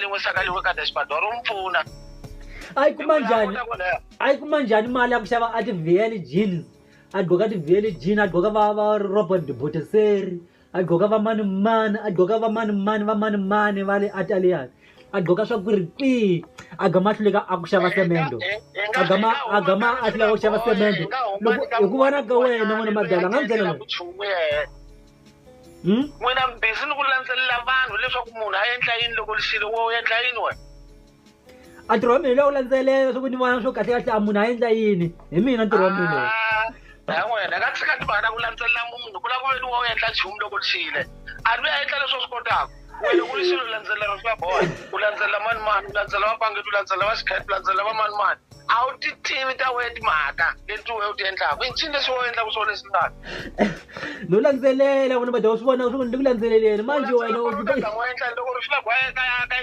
lin'we sakaliwe ka dashboard wa mpfuna Ai kuma njhani mali ya ku xava a ti-VL jeans a gqoka ti-VL jeans a gqoka va Robert Boteseri a gqoka va mani a gqoka va mani va le Ataliyani a gqoka swa ku ri kwi a gama a hluleka a ku xava semendo a gama a hluleka ku xava semendo loko hi ku vona ka wena n'wana Madala nga byela n'wina busy ni ku landzelela vanhu leswaku munhu a endla yini loko lixile wo endla yini wena a ntirho wa mina lowu landzelela swa ku ni vona swo kahle a munhu a endla yini hi mina ntirho wa mina n'wena ka tshika timhaka ku landzelela munhu ku lava ku veni wo endla nchumu loko lixile a ri ya endla leswi swi kotaka wena ku lixile u landzelela swa bola u landzelela mani u landzelela vapangeti u landzelela va xikheti u landzelela va mani a wu ti tivi ta wena timhaka leti we u ti endlaka i ncini leswi wo endlaka swona leswi ndaka no landzelela n'wana Madala swi vona swi ku ni ku landzeleleni manje wena u endla loko ri swi la ku ka